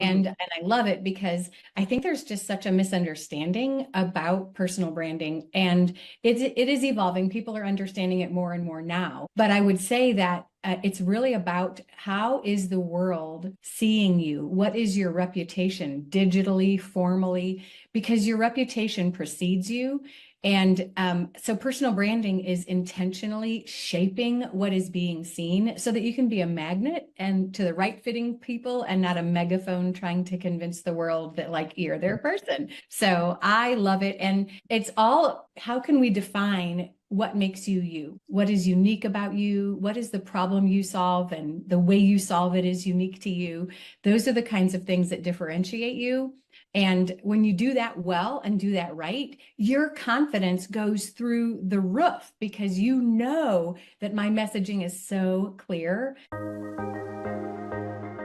And I love it because I think there's just such a misunderstanding about personal branding, and it is evolving. People are understanding it more and more now. But I would say that it's really about how is the world seeing you? What is your reputation digitally, formally? Because your reputation precedes you. And so personal branding is intentionally shaping what is being seen so that you can be a magnet and to the right fitting people and not a megaphone trying to convince the world that like you're their person. So I love it. And it's all, how can we define what makes you you? What is unique about you? What is the problem you solve? And the way you solve it is unique to you. Those are the kinds of things that differentiate you. And when you do that well and do that right, your confidence goes through the roof because you know that my messaging is so clear.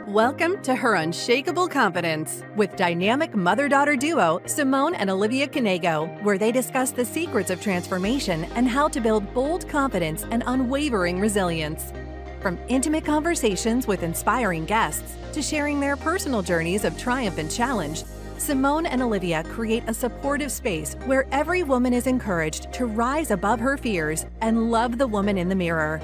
Welcome to Her Unshakable Confidence with dynamic mother-daughter duo Simone and Olivia Canego, where they discuss the secrets of transformation and how to build bold confidence and unwavering resilience. From intimate conversations with inspiring guests to sharing their personal journeys of triumph and challenge, Simone and Olivia create a supportive space where every woman is encouraged to rise above her fears and love the woman in the mirror.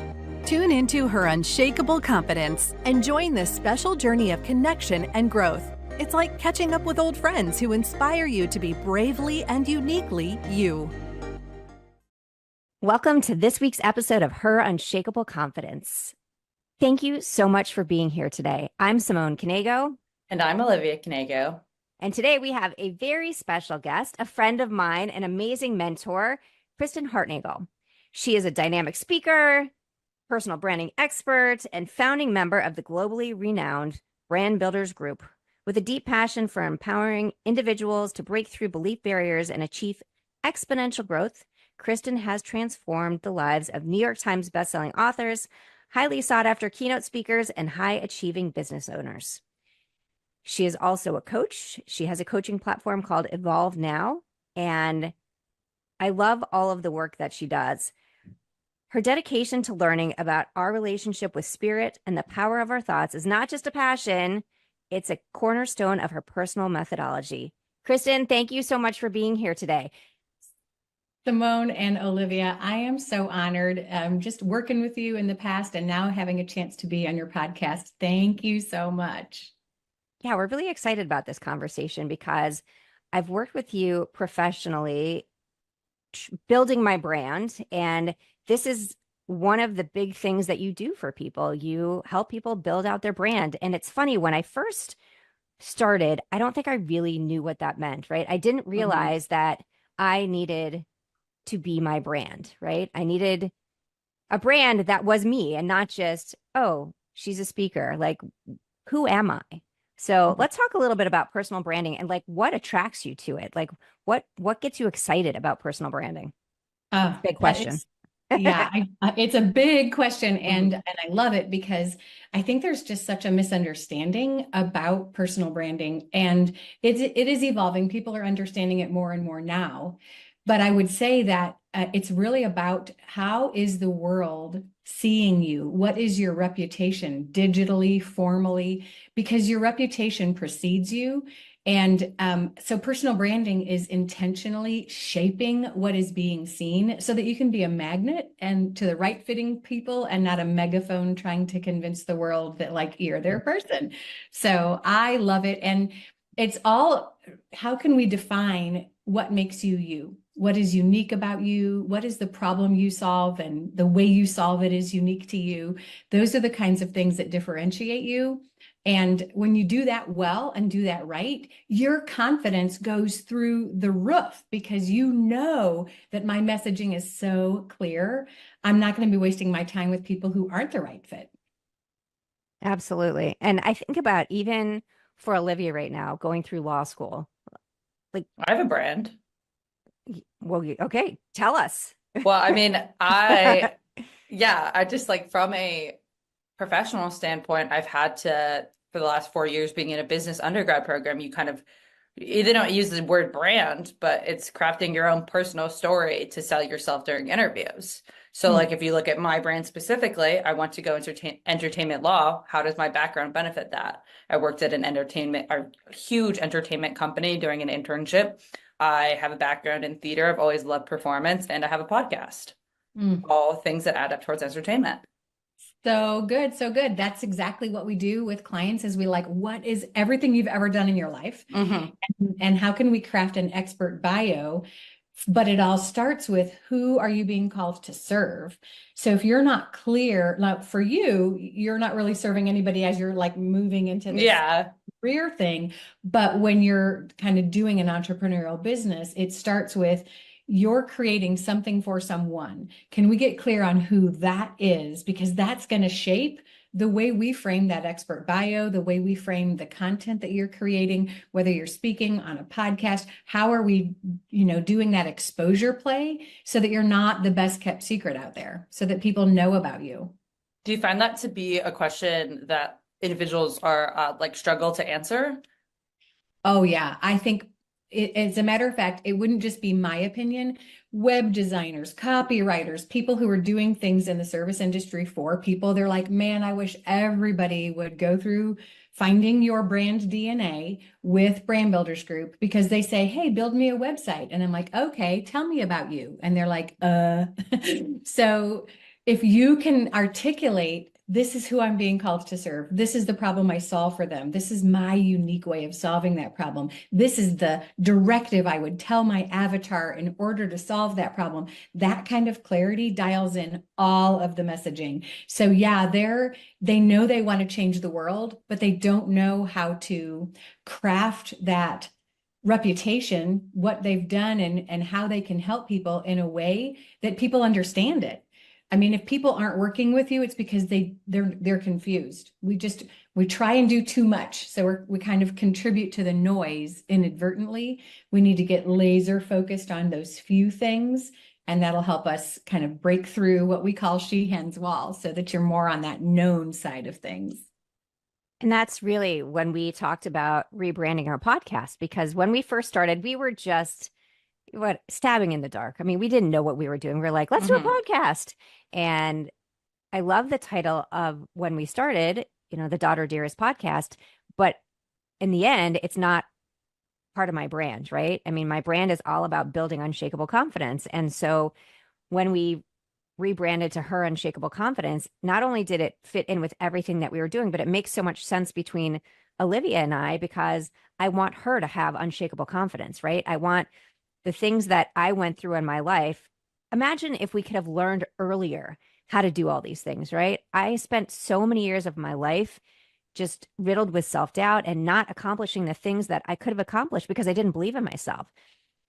Tune into Her Unshakable Confidence and join this special journey of connection and growth. It's like catching up with old friends who inspire you to be bravely and uniquely you. Welcome to this week's episode of Her Unshakable Confidence. Thank you so much for being here today. I'm Simone Canego. And I'm Olivia Canego. And today we have a very special guest, a friend of mine, an amazing mentor, Kristen Harnagel. She is a dynamic speaker, personal branding expert, and founding member of the globally renowned Brand Builders Group. With a deep passion for empowering individuals to break through belief barriers and achieve exponential growth, Kristen has transformed the lives of New York Times bestselling authors, highly sought after keynote speakers, and high-achieving business owners. She is also a coach. She has a coaching platform called Evolve Now, and I love all of the work that she does. Her dedication to learning about our relationship with spirit and the power of our thoughts is not just a passion, it's a cornerstone of her personal methodology. Kristen, thank you so much for being here today. Simone and Olivia, I am so honored just working with you in the past and now having a chance to be on your podcast. Thank you so much. Yeah, we're really excited about this conversation because I've worked with you professionally building my brand, and this is one of the big things that you do for people. You help people build out their brand. And it's funny, when I first started, I don't think I really knew what that meant, right? I didn't realize that I needed to be my brand, right? I needed a brand that was me and not just, oh, she's a speaker. Like, who am I? So let's talk a little bit about personal branding and like what attracts you to it. Like what gets you excited about personal branding? Big question. It's a big question, and I love it because I think there's just such a misunderstanding about personal branding, and it is evolving. People are understanding it more and more now. But I would say that it's really about how is the world seeing you? What is your reputation digitally, formally? Because your reputation precedes you. And so personal branding is intentionally shaping what is being seen so that you can be a magnet and to the right fitting people and not a megaphone trying to convince the world that like you're their person. So I love it. And it's all, how can we define what makes you you? What is unique about you? What is the problem you solve? And the way you solve it is unique to you. Those are the kinds of things that differentiate you. And when you do that well and do that right, your confidence goes through the roof because you know that my messaging is so clear. I'm not going to be wasting my time with people who aren't the right fit. Absolutely. And I think about even for Olivia right now, going through law school. Like, I have a brand. Well, okay, tell us. Well, I mean, I just like from a professional standpoint, I've had to, for the last 4 years being in a business undergrad program, you don't use the word brand, but it's crafting your own personal story to sell yourself during interviews. So like if you look at my brand specifically, I want to go entertainment law. How does my background benefit that? I worked at a huge entertainment company during an internship. I have a background in theater. I've always loved performance, and I have a podcast. Mm. All things that add up towards entertainment. So good, so good. That's exactly what we do with clients is we like, what is everything you've ever done in your life? And how can we craft an expert bio? But it all starts with who are you being called to serve? So if you're not clear, like for you, you're not really serving anybody as you're like moving into this career thing. But when you're kind of doing an entrepreneurial business, it starts with you're creating something for someone. Can we get clear on who that is? Because that's going to shape the way we frame that expert bio, the way we frame the content that you're creating, whether you're speaking on a podcast, how are we, doing that exposure play so that you're not the best kept secret out there, so that people know about you. Do you find that to be a question that individuals are like struggle to answer? Oh yeah, I think as a matter of fact, it wouldn't just be my opinion. Web designers, copywriters, people who are doing things in the service industry for people, they're like, man, I wish everybody would go through finding your brand DNA with Brand Builders Group, because they say, hey, build me a website. And I'm like, okay, tell me about you. And they're like, So if you can articulate, this is who I'm being called to serve. This is the problem I solve for them. This is my unique way of solving that problem. This is the directive I would tell my avatar in order to solve that problem. That kind of clarity dials in all of the messaging. So yeah, they know they want to change the world, but they don't know how to craft that reputation, what they've done, and how they can help people in a way that people understand it. I mean, if people aren't working with you, it's because they're confused. We try and do too much. So we kind of contribute to the noise inadvertently. We need to get laser focused on those few things, and that'll help us kind of break through what we call Sheehan's wall, so that you're more on that known side of things. And that's really when we talked about rebranding our podcast, because when we first started, we were just stabbing in the dark. I mean, we didn't know what we were doing. We are like, let's do a podcast. And I love the title of when we started, the Daughter Dearest podcast. But in the end, it's not part of my brand, right? I mean, my brand is all about building unshakable confidence. And so when we rebranded to Her Unshakable Confidence, not only did it fit in with everything that we were doing, but it makes so much sense between Olivia and I, because I want her to have unshakable confidence, right? I want the things that I went through in my life. Imagine if we could have learned earlier how to do all these things, right? I spent so many years of my life just riddled with self-doubt and not accomplishing the things that I could have accomplished because I didn't believe in myself.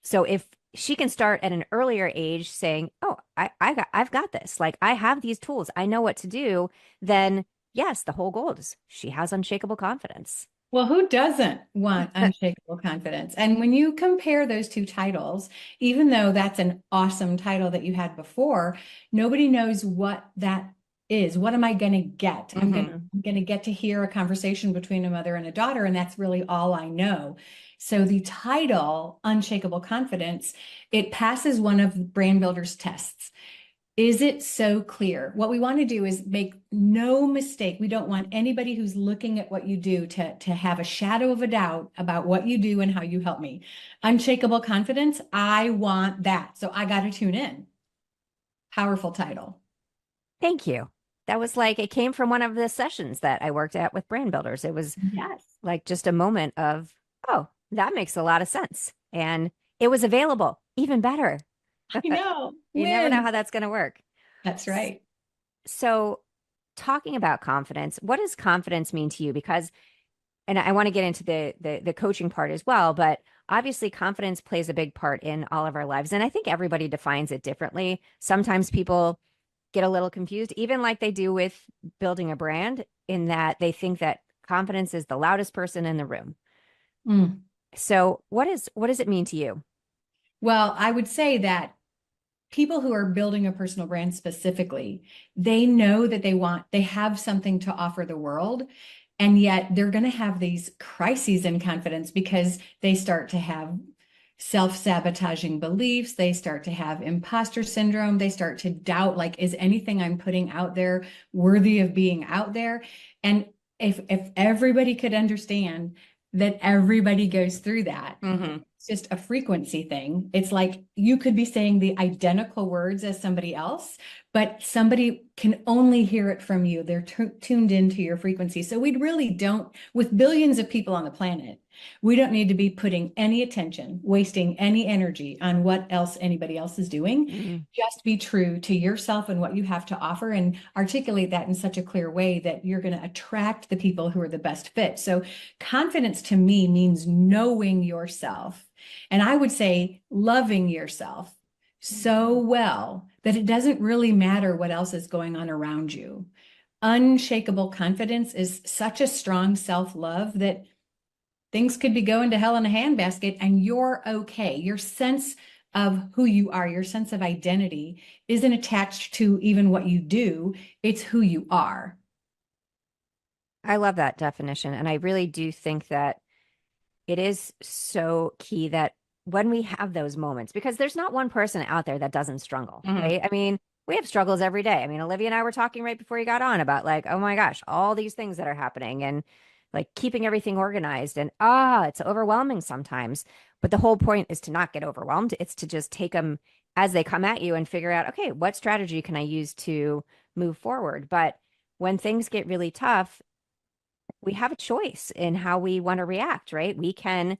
So if she can start at an earlier age saying, oh, I've got this, like I have these tools, I know what to do, then yes, the whole goal is she has unshakable confidence. Well, who doesn't want unshakable confidence? And when you compare those two titles, even though that's an awesome title that you had before, nobody knows what that is. What am I going to get? I'm going to get to hear a conversation between a mother and a daughter, and that's really all I know. So the title, Unshakable Confidence, it passes one of Brand Builder's tests. Is it so clear? What we want to do is make no mistake. We don't want anybody who's looking at what you do to have a shadow of a doubt about what you do and how you help me. Unshakable confidence, I want that. So I got to tune in. Powerful title. Thank you. That was like, it came from one of the sessions that I worked at with Brand Builders. It was like just a moment of, oh, that makes a lot of sense. And it was available, even better. I know. You never know how that's going to work. That's right. So talking about confidence, what does confidence mean to you? Because, and I want to get into the coaching part as well, but obviously confidence plays a big part in all of our lives. And I think everybody defines it differently. Sometimes people get a little confused, even like they do with building a brand, in that they think that confidence is the loudest person in the room. So what does it mean to you? Well, I would say that people who are building a personal brand specifically, they know that they have something to offer the world. And yet they're going to have these crises in confidence because they start to have self-sabotaging beliefs. They start to have imposter syndrome. They start to doubt, like, is anything I'm putting out there worthy of being out there? And if everybody could understand that everybody goes through that, it's just a frequency thing. It's like you could be saying the identical words as somebody else, but somebody can only hear it from you. They're tuned into your frequency. So we really don't, with billions of people on the planet, we don't need to be putting any attention, wasting any energy on what else anybody else is doing. Just be true to yourself and what you have to offer, and articulate that in such a clear way that you're going to attract the people who are the best fit. So confidence to me means knowing yourself. And I would say loving yourself so well that it doesn't really matter what else is going on around you. Unshakable confidence is such a strong self-love that things could be going to hell in a handbasket and you're okay. Your sense of who you are, your sense of identity isn't attached to even what you do. It's who you are. I love that definition. And I really do think that it is so key that when we have those moments, because there's not one person out there that doesn't struggle, right? I mean, we have struggles every day. I mean, Olivia and I were talking right before you got on about like, oh my gosh, all these things that are happening and like keeping everything organized, and it's overwhelming sometimes. But the whole point is to not get overwhelmed. It's to just take them as they come at you and figure out, okay, what strategy can I use to move forward? But when things get really tough, we have a choice in how we want to react, right? We can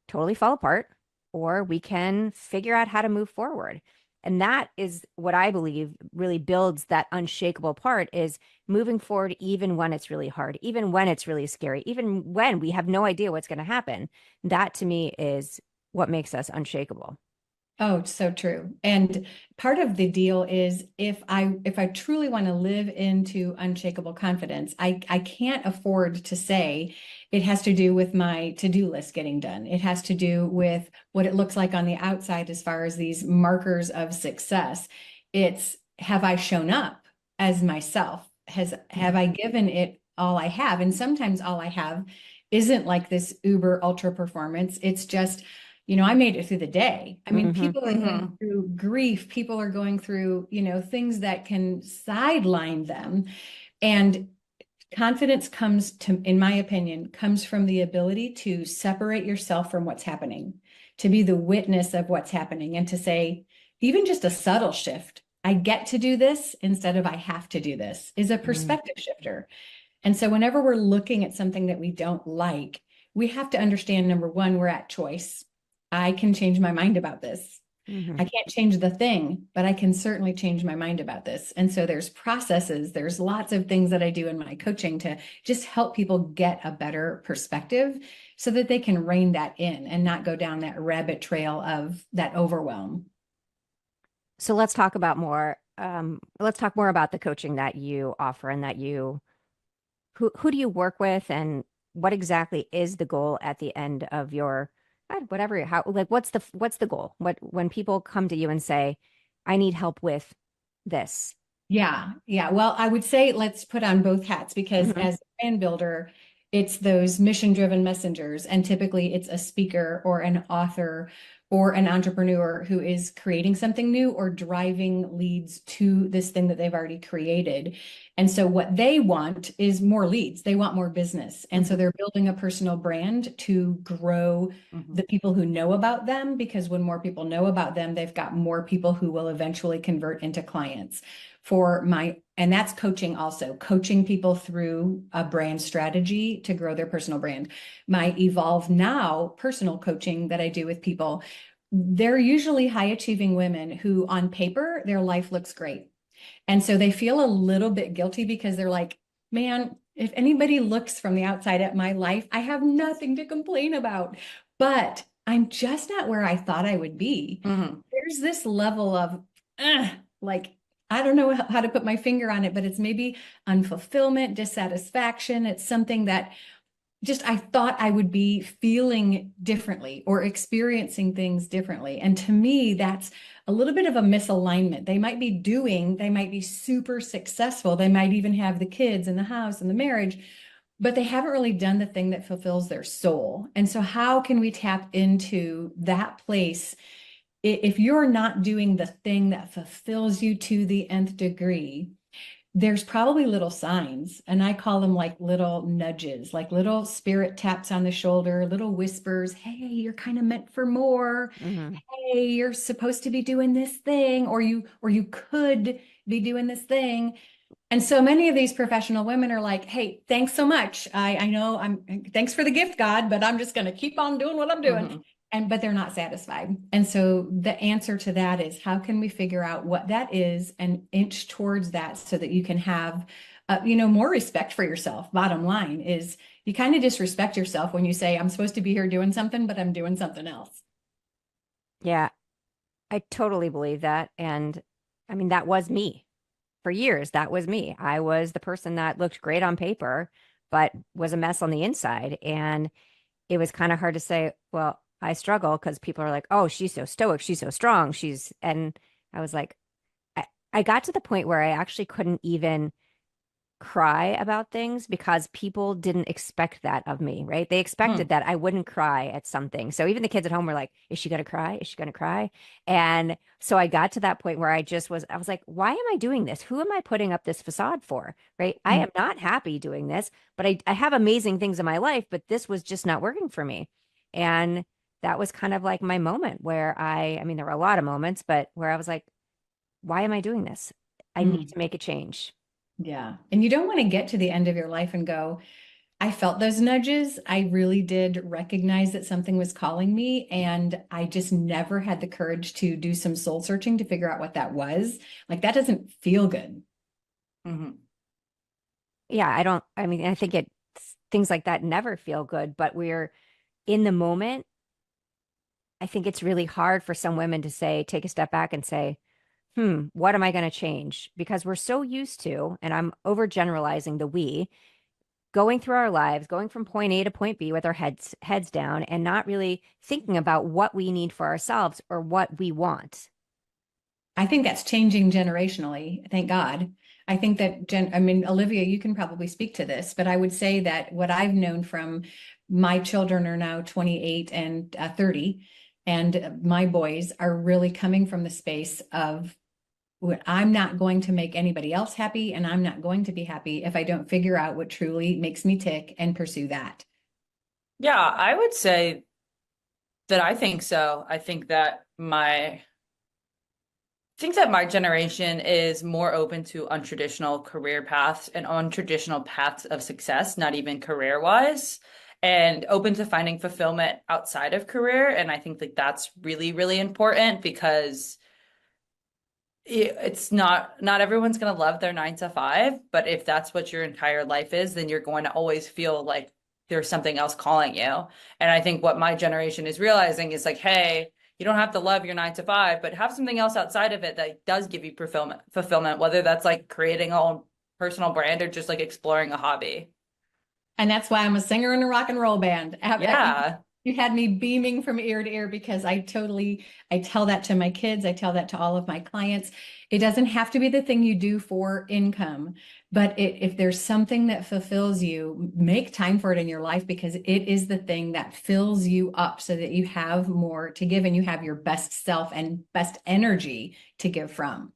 totally fall apart, or we can figure out how to move forward. And that is what I believe really builds that unshakable part, is moving forward even when it's really hard, even when it's really scary, even when we have no idea what's going to happen. That to me is what makes us unshakable. Oh, it's so true. And part of the deal is if I truly want to live into unshakable confidence, I can't afford to say it has to do with my to-do list getting done. It has to do with what it looks like on the outside as far as these markers of success. It's, have I shown up as myself? Have I given it all I have? And sometimes all I have isn't like this uber ultra performance. It's just, I made it through the day. I mean, people are going through grief. People are going through, things that can sideline them. And confidence comes to, in my opinion, comes from the ability to separate yourself from what's happening, to be the witness of what's happening, and to say, even just a subtle shift, I get to do this instead of I have to do this, is a perspective shifter. And so whenever we're looking at something that we don't like, we have to understand, number one, we're at choice. I can change my mind about this. I can't change the thing, but I can certainly change my mind about this. And so there's processes, there's lots of things that I do in my coaching to just help people get a better perspective so that they can rein that in and not go down that rabbit trail of that overwhelm. So let's talk about more. Let's talk more about the coaching that you offer, and that who do you work with, and what exactly is the goal at the end of your whatever, how, like, what's the goal? When people come to you and say, I need help with this. Yeah. Well, I would say let's put on both hats, because as a brand builder, it's those mission-driven messengers. And typically it's a speaker or an author or an entrepreneur who is creating something new or driving leads to this thing that they've already created. And so what they want is more leads. They want more business. And so they're building a personal brand to grow the people who know about them, because when more people know about them, they've got more people who will eventually convert into clients. And that's coaching, also coaching people through a brand strategy to grow their personal brand. My Evolve Now personal coaching that I do with people, they're usually high achieving women who on paper, their life looks great. And so they feel a little bit guilty because they're like, man, if anybody looks from the outside at my life, I have nothing to complain about, but I'm just not where I thought I would be. There's this level of like, I don't know how to put my finger on it, but it's maybe unfulfillment, dissatisfaction. It's something that just I thought I would be feeling differently or experiencing things differently. And to me, that's a little bit of a misalignment. They might be super successful. They might even have the kids and the house and the marriage, but they haven't really done the thing that fulfills their soul. And so how can we tap into that place? If you're not doing the thing that fulfills you to the nth degree, there's probably little signs, and I call them like little nudges, like little spirit taps on the shoulder, little whispers. Hey, you're kind of meant for more. Mm-hmm. Hey, you're supposed to be doing this thing, or you could be doing this thing. And so many of these professional women are like, hey, thanks so much. I know thanks for the gift, God, but I'm just going to keep on doing what I'm doing. Mm-hmm. But they're not satisfied. And so the answer to that is, how can we figure out what that is and inch towards that so that you can have, more respect for yourself. Bottom line is, you kind of disrespect yourself when you say, I'm supposed to be here doing something, but I'm doing something else. Yeah, I totally believe that. And I mean, that was me for years. That was me. I was the person that looked great on paper, but was a mess on the inside. And it was kind of hard to say, well, I struggle because people are like, oh, she's so stoic. She's so strong. And I was like, I got to the point where I actually couldn't even cry about things because people didn't expect that of me, right? They expected that I wouldn't cry at something. So even the kids at home were like, is she going to cry? Is she going to cry? And so I got to that point where I was like, why am I doing this? Who am I putting up this facade for? Right? I am not happy doing this, but I have amazing things in my life, but this was just not working for me. And that was kind of like my moment where I mean, there were a lot of moments, but where I was like, why am I doing this? I need to make a change. Yeah. And you don't want to get to the end of your life and go, I felt those nudges. I really did recognize that something was calling me, and I just never had the courage to do some soul searching to figure out what that was. Like, that doesn't feel good. Mm-hmm. Yeah, I mean, I think things like that never feel good, but we're in the moment. I think it's really hard for some women to say, take a step back and say, what am I going to change? Because we're so used to, and I'm overgeneralizing the we, going through our lives, going from point A to point B with our heads down and not really thinking about what we need for ourselves or what we want. I think that's changing generationally. Thank God. I think that, Olivia, you can probably speak to this, but I would say that what I've known from my children are now 28 and 30, and my boys are really coming from the space of, I'm not going to make anybody else happy, and I'm not going to be happy if I don't figure out what truly makes me tick and pursue that. Yeah, I would say that I think so. I think that my generation is more open to untraditional career paths and untraditional paths of success, not even career wise, and open to finding fulfillment outside of career. And I think that that's really, really important because it's not everyone's going to love their 9 to 5, but if that's what your entire life is, then you're going to always feel like there's something else calling you. And I think what my generation is realizing is like, hey, you don't have to love your 9 to 5, but have something else outside of it that does give you fulfillment, whether that's like creating a own personal brand or just like exploring a hobby. And that's why I'm a singer in a rock and roll band. Yeah. You had me beaming from ear to ear, because I tell that to my kids. I tell that to all of my clients. It doesn't have to be the thing you do for income, but if there's something that fulfills you, make time for it in your life, because it is the thing that fills you up so that you have more to give and you have your best self and best energy to give from.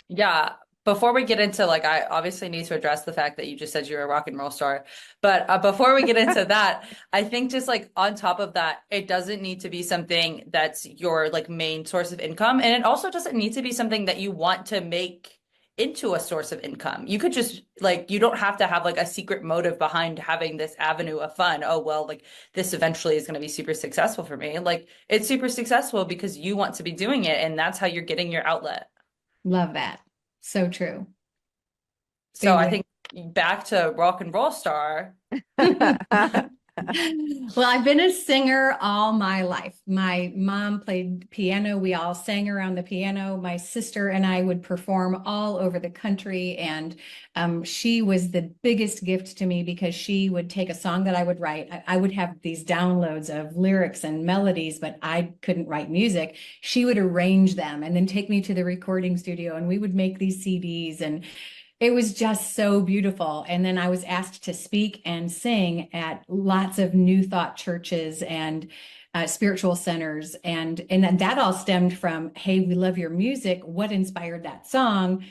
Yeah. Before we get into like, I obviously need to address the fact that you just said you're a rock and roll star. But before we get into that, I think just like on top of that, it doesn't need to be something that's your like main source of income. And it also doesn't need to be something that you want to make into a source of income. You could just like, you don't have to have like a secret motive behind having this avenue of fun. Oh, well, like this eventually is going to be super successful for me. Like it's super successful because you want to be doing it. And that's how you're getting your outlet. Love that. So true. So I Very think back to rock and roll star. Well, I've been a singer all my life. My mom played piano. We all sang around the piano. My sister and I would perform all over the country. And she was the biggest gift to me, because she would take a song that I would write. I would have these downloads of lyrics and melodies, but I couldn't write music. She would arrange them and then take me to the recording studio, and we would make these CDs. And It was just so beautiful. And then I was asked to speak and sing at lots of New Thought churches and spiritual centers. And then that all stemmed from, hey, we love your music. What inspired that song?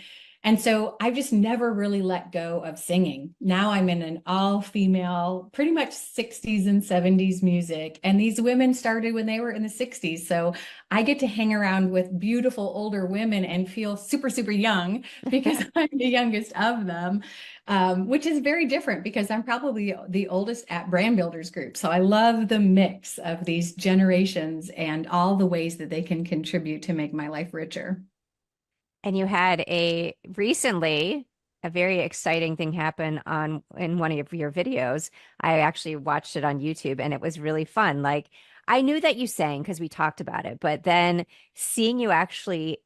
And so I've just never really let go of singing. Now I'm in an all female, pretty much 60s and 70s music. And these women started when they were in the 60s. So I get to hang around with beautiful older women and feel super, super young because I'm the youngest of them, which is very different because I'm probably the oldest at Brand Builders Group. So I love the mix of these generations and all the ways that they can contribute to make my life richer. And you had recently a very exciting thing happen on in one of your videos. I actually watched it on YouTube and it was really fun. Like I knew that you sang because we talked about it, but then seeing you actually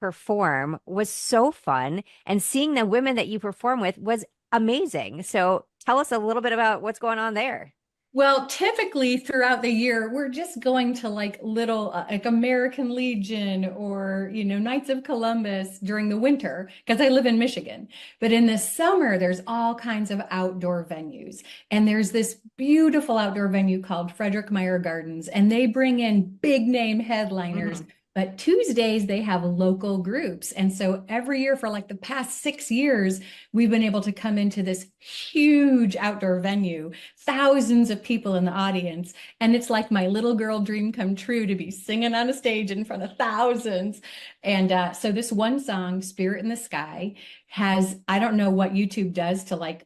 perform was so fun and seeing the women that you perform with was amazing. So tell us a little bit about what's going on there. Well, typically throughout the year, we're just going to like little like American Legion or, Knights of Columbus during the winter because I live in Michigan. But in the summer, there's all kinds of outdoor venues. And there's this beautiful outdoor venue called Frederick Meyer Gardens, and they bring in big name headliners. Mhm. But Tuesdays, they have local groups. And so every year for like the past 6 years, we've been able to come into this huge outdoor venue, thousands of people in the audience. And it's like my little girl dream come true to be singing on a stage in front of thousands. And so this one song, Spirit in the Sky, has, I don't know what YouTube does to like,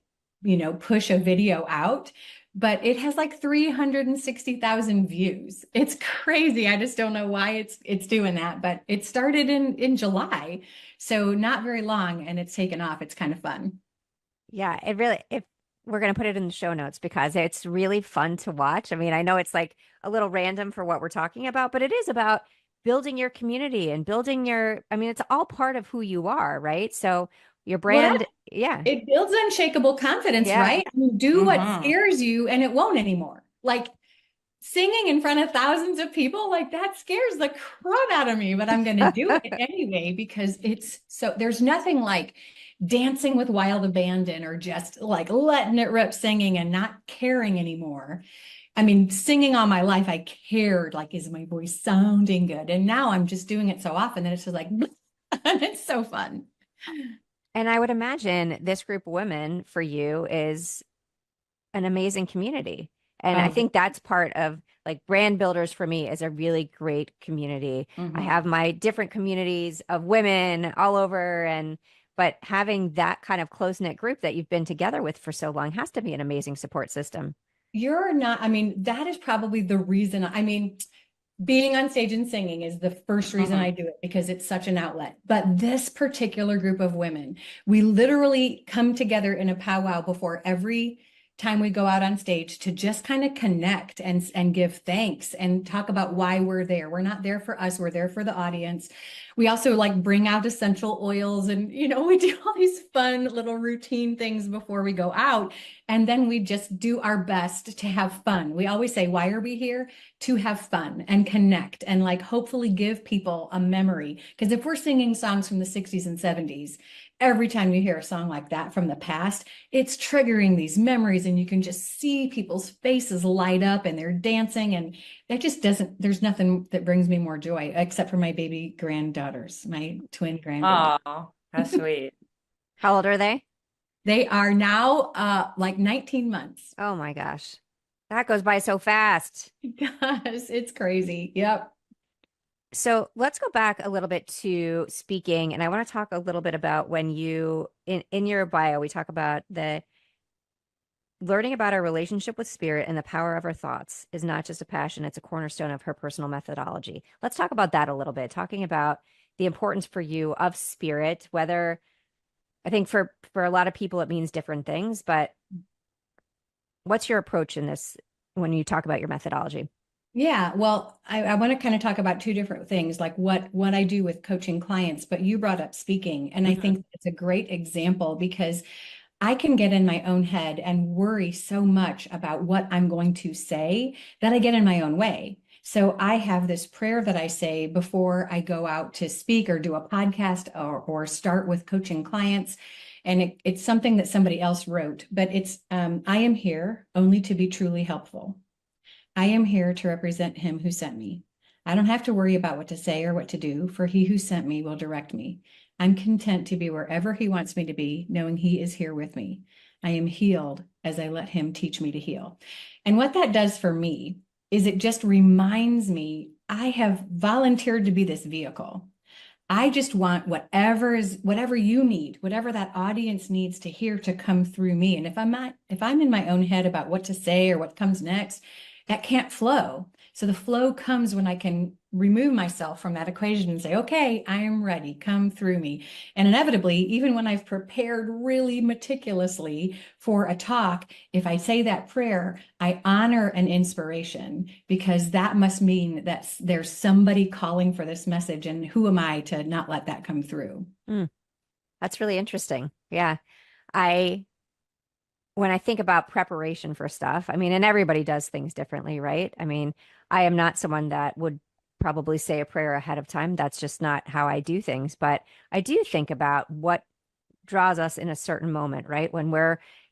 push a video out, but it has like 360,000 views. It's crazy. I just don't know why it's doing that, but it started in July, so not very long, and it's taken off. It's kind of fun. Yeah, it really, if we're going to put it in the show notes because it's really fun to watch. I mean, I know it's like a little random for what we're talking about, but it is about building your community and building I mean, it's all part of who you are, right? So your Well, brand, yeah, it builds unshakable confidence, yeah. right? You do what Hmm. scares you, and it won't anymore. Like singing in front of thousands of people, like that scares the crud out of me, but I'm going to do it anyway because there's nothing like dancing with wild abandon or just like letting it rip singing and not caring anymore. I mean, singing all my life, I cared, like, is my voice sounding good? And now I'm just doing it so often that it's just like, and it's so fun. And I would imagine this group of women for you is an amazing community. And I Oh, think that's part of like brand builders for me is a really great community. I Hmm. have my different communities of women all over but having that kind of close-knit group that you've been together with for so long has to be an amazing support system. you're not, I mean, that is probably the reason. I mean, being on stage and singing is the first reason Hmm. I do it because it's such an outlet. But this particular group of women, we literally come together in a powwow before every time we go out on stage to just kind of connect and give thanks and talk about why we're there. We're not there for us, we're there for the audience. We also like bring out essential oils and we do all these fun little routine things before we go out. And then we just do our best to have fun. We always say, why are we here? To have fun and connect and like hopefully give people a memory. Because if we're singing songs from the 60s and 70s, every time you hear a song like that from the past, it's triggering these memories and you can just see people's faces light up and they're dancing. And that just doesn't, there's nothing that brings me more joy except for my baby granddaughters, my twin grandbaby. Oh, how sweet. How old are they? They are now like 19 months. Oh my gosh. That goes by so fast. Gosh, it's crazy. Yep. So let's go back a little bit to speaking, and I want to talk a little bit about when you in your bio, we talk about the learning about our relationship with spirit and the power of our thoughts is not just a passion, it's a cornerstone of her personal methodology. Let's talk about that a little bit, talking about the importance for you of spirit, whether I think for a lot of people it means different things, but what's your approach in this when you talk about your methodology? Yeah, well, I want to kind of talk about two different things, like what I do with coaching clients, but you brought up speaking, and I Mhm. think it's a great example because I can get in my own head and worry so much about what I'm going to say that I get in my own way. So I have this prayer that I say before I go out to speak or do a podcast or start with coaching clients. And it's something that somebody else wrote, but it's, I am here only to be truly helpful. I am here to represent him who sent me. I don't have to worry about what to say or what to do, for he who sent me will direct me. I'm content to be wherever he wants me to be, knowing he is here with me. I am healed as I let him teach me to heal. And what that does for me is it just reminds me I have volunteered to be this vehicle. I just want whatever you need, whatever that audience needs to hear to come through me. And if I'm in my own head about what to say or what comes next, that can't flow. So the flow comes when I can remove myself from that equation and say, okay, I am ready, come through me. And inevitably, even when I've prepared really meticulously for a talk, if I say that prayer, I honor an inspiration, because that must mean that there's somebody calling for this message. And who am I to not let that come through? That's really interesting. Yeah. When I think about preparation for stuff, I mean, and everybody does things differently, right? I mean, I am not someone that would probably say a prayer ahead of time. That's just not how I do things. But I do think about what draws us in a certain moment, right? When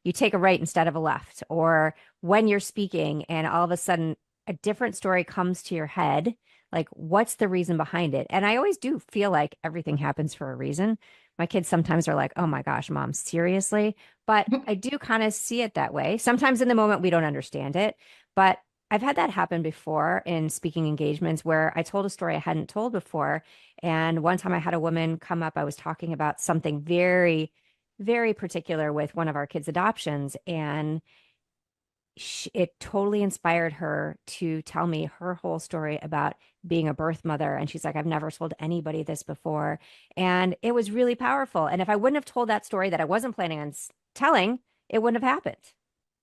you take a right instead of a left, or when you're speaking and all of a sudden a different story comes to your head, like what's the reason behind it? And I always do feel like everything happens for a reason. My kids sometimes are like, oh my gosh, mom, seriously? But I do kind of see it that way. Sometimes in the moment we don't understand it, but I've had that happen before in speaking engagements where I told a story I hadn't told before. And one time I had a woman come up, I was talking about something very, very particular with one of our kids' adoptions. And it totally inspired her to tell me her whole story about being a birth mother. And she's like, I've never told anybody this before. And it was really powerful. And if I wouldn't have told that story that I wasn't planning on telling, it wouldn't have happened.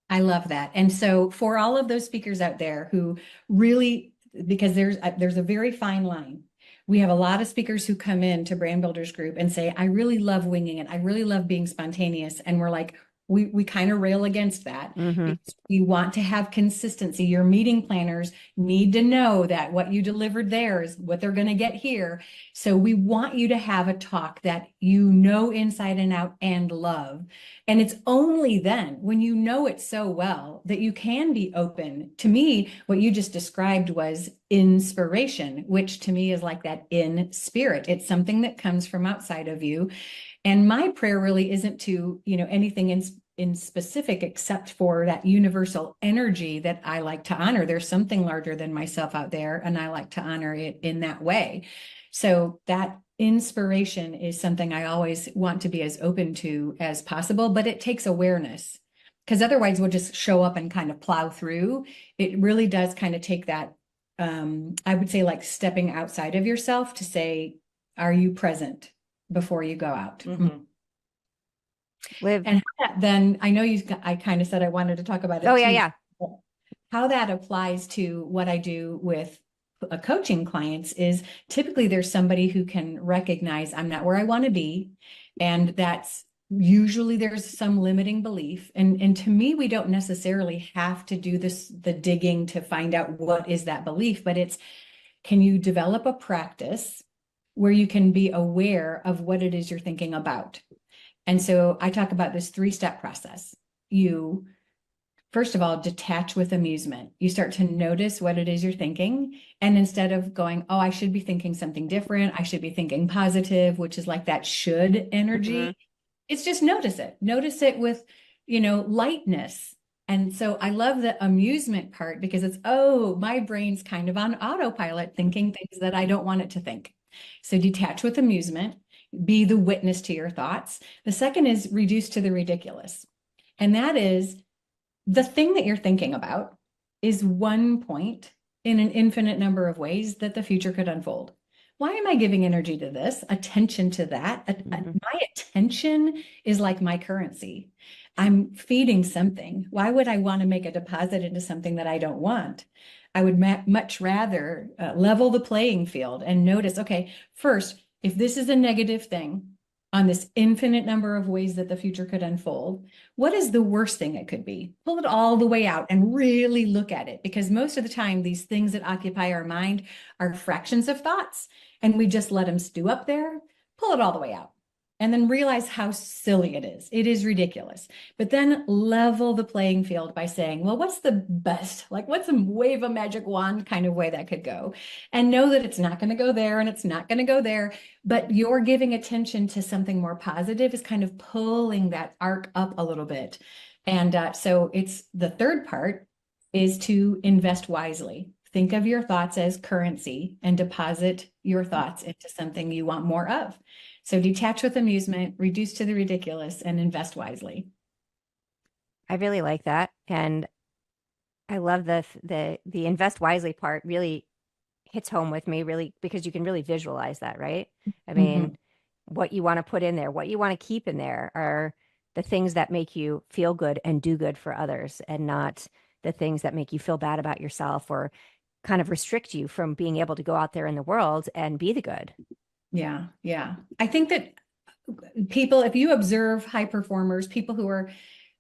I love that. And so for all of those speakers out there who really, because there's a very fine line. We have a lot of speakers who come in to Brand Builders Group and say, I really love winging it. I really love being spontaneous. And we're like, we kind of rail against that, because we want to have consistency. Your meeting planners need to know that what you delivered there is what they're going to get here. So we want you to have a talk that you know inside and out and love. And it's only then, when you know it so well, that you can be open. To me, what you just described was inspiration, which to me is like that in spirit. It's something that comes from outside of you. And my prayer really isn't to, anything in specific, except for that universal energy that I like to honor. There's something larger than myself out there, and I like to honor it in that way. So that inspiration is something I always want to be as open to as possible, but it takes awareness, because otherwise we'll just show up and kind of plow through. It really does kind of take that, I would say, like stepping outside of yourself to say, are you present before you go out? Live. And then I know I kind of said I wanted to talk about it. Oh, too. yeah. How that applies to what I do with coaching clients is typically there's somebody who can recognize I'm not where I want to be. And that's usually there's some limiting belief. And to me, we don't necessarily have to do the digging to find out what is that belief, but can you develop a practice where you can be aware of what it is you're thinking about? And so I talk about this 3-step process. You, first of all, detach with amusement. You start to notice what it is you're thinking. And instead of going, oh, I should be thinking something different, I should be thinking positive, which is like that should energy. It's just notice it. Notice it with, lightness. And so I love the amusement part, because it's, oh, my brain's kind of on autopilot thinking things that I don't want it to think. So detach with amusement, be the witness to your thoughts. The second is reduce to the ridiculous. And that is the thing that you're thinking about is one point in an infinite number of ways that the future could unfold. Why am I giving energy to this? Attention to that. My attention is like my currency. I'm feeding something. Why would I want to make a deposit into something that I don't want? I would much rather level the playing field and notice, okay, first, if this is a negative thing on this infinite number of ways that the future could unfold, what is the worst thing it could be? Pull it all the way out and really look at it, because most of the time, these things that occupy our mind are fractions of thoughts, and we just let them stew up there. Pull it all the way out and then realize how silly it is. It is ridiculous. But then level the playing field by saying, well, what's the best? Like, what's a wave a magic wand kind of way that could go? And know that it's not going to go there and it's not going to go there. But you're giving attention to something more positive is kind of pulling that arc up a little bit. And so it's the third part is to invest wisely. Think of your thoughts as currency and deposit your thoughts into something you want more of. So detach with amusement, reduce to the ridiculous, and invest wisely. I really like that. And I love the invest wisely part really hits home with me really because you can really visualize that, right? I mean, what you want to put in there, what you want to keep in there are the things that make you feel good and do good for others and not the things that make you feel bad about yourself or kind of restrict you from being able to go out there in the world and be the good. Yeah, yeah. I think that people, if you observe high performers, people who are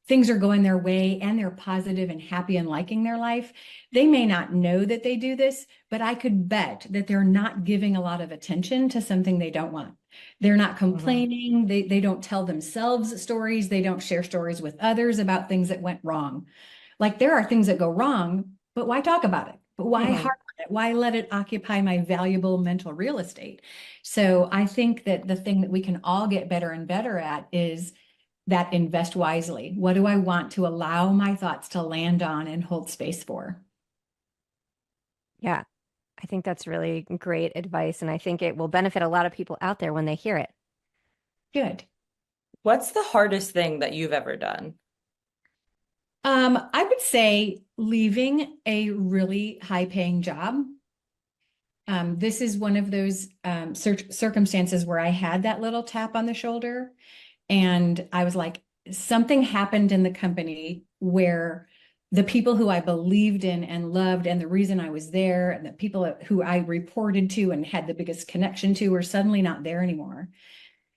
things are going their way and they're positive and happy and liking their life, they may not know that they do this, but I could bet that they're not giving a lot of attention to something they don't want. They're not complaining. They don't tell themselves stories. They don't share stories with others about things that went wrong. Like there are things that go wrong, but why talk about it? But why harp on it? Why let it occupy my valuable mental real estate? So I think that the thing that we can all get better and better at is that invest wisely. What do I want to allow my thoughts to land on and hold space for? Yeah, I think that's really great advice. And I think it will benefit a lot of people out there when they hear it. Good. What's the hardest thing that you've ever done? I would say leaving a really high paying job. This is one of those circumstances where I had that little tap on the shoulder. And I was like, something happened in the company where the people who I believed in and loved, and the reason I was there, and the people who I reported to and had the biggest connection to were suddenly not there anymore.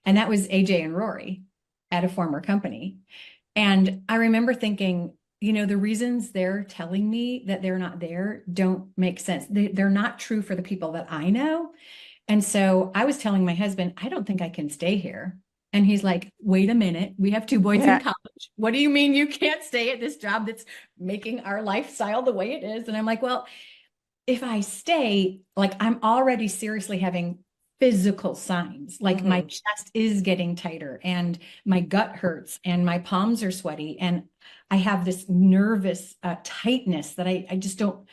And that was AJ and Rory at a former company. And I remember thinking, the reasons they're telling me that they're not there don't make sense. They're not true for the people that I know. And so I was telling my husband, I don't think I can stay here. And he's like, wait a minute, we have two boys in college. What do you mean you can't stay at this job that's making our lifestyle the way it is? And I'm like, well, if I stay, like I'm already seriously having physical signs, like my chest is getting tighter and my gut hurts and my palms are sweaty. And I have this nervous tightness that I just don't,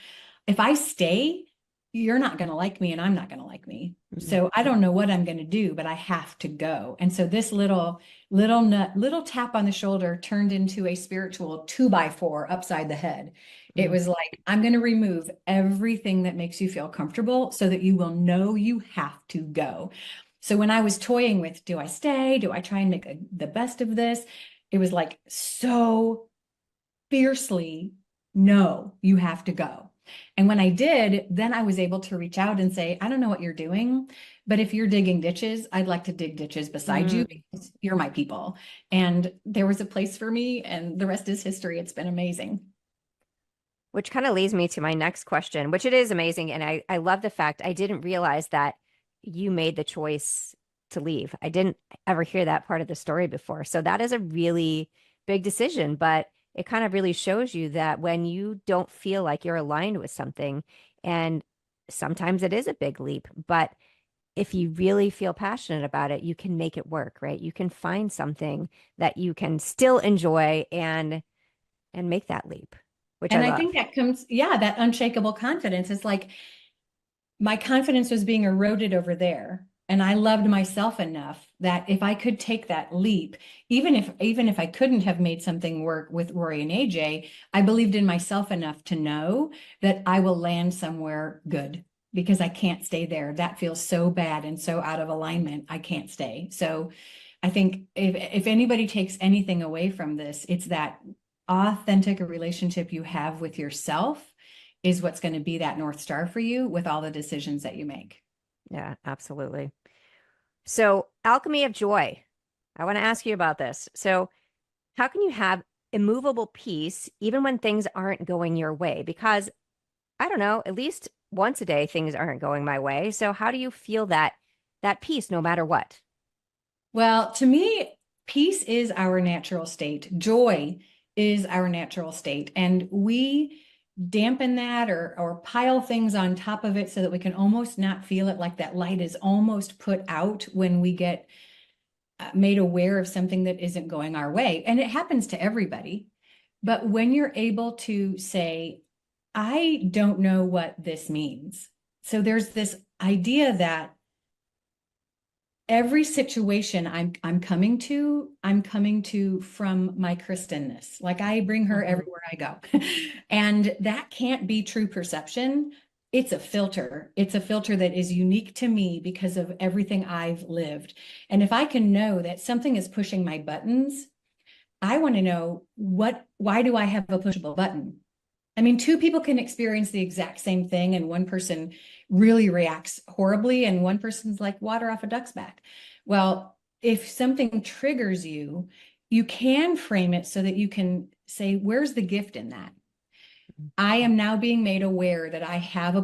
if I stay, you're not going to like me and I'm not going to like me. So I don't know what I'm going to do, but I have to go. And so this little tap on the shoulder turned into a spiritual 2x4 upside the head. It was like, I'm going to remove everything that makes you feel comfortable so that you will know you have to go. So when I was toying with, do I stay? Do I try and make the best of this? It was like so fiercely, no, you have to go. And when I did, then I was able to reach out and say, I don't know what you're doing, but if you're digging ditches, I'd like to dig ditches beside you because you're my people. And there was a place for me, and the rest is history. It's been amazing. Which kind of leads me to my next question, which it is amazing. And I love the fact I didn't realize that you made the choice to leave. I didn't ever hear that part of the story before. So that is a really big decision, but it kind of really shows you that when you don't feel like you're aligned with something, and sometimes it is a big leap, but if you really feel passionate about it, you can make it work, right? You can find something that you can still enjoy and make that leap, which And I I love. think that comes, yeah, that unshakable confidence. It's like my confidence was being eroded over there. And I loved myself enough that if I could take that leap, even if I couldn't have made something work with Rory and AJ, I believed in myself enough to know that I will land somewhere good because I can't stay there. That feels so bad and so out of alignment. I can't stay. So I think if anybody takes anything away from this, it's that authentic relationship you have with yourself is what's going to be that North Star for you with all the decisions that you make. Yeah, absolutely. So, alchemy of joy. I want to ask you about this. So, how can you have immovable peace even when things aren't going your way? Because I don't know, at least once a day things aren't going my way. So, how do you feel that peace no matter what? Well, to me, peace is our natural state. Joy is our natural state. And we dampen that or pile things on top of it so that we can almost not feel it, like that light is almost put out when we get made aware of something that isn't going our way. And it happens to everybody. But when you're able to say, I don't know what this means. So there's this idea that every situation I'm coming to from my Kristenness. Like I bring her everywhere I go. And that can't be true perception. It's a filter. It's a filter that is unique to me because of everything I've lived. And if I can know that something is pushing my buttons, I want to know why do I have a pushable button? I mean, two people can experience the exact same thing, and one person really reacts horribly, and one person's like water off a duck's back. Well, if something triggers you, you can frame it so that you can say, where's the gift in that? I am now being made aware that I have a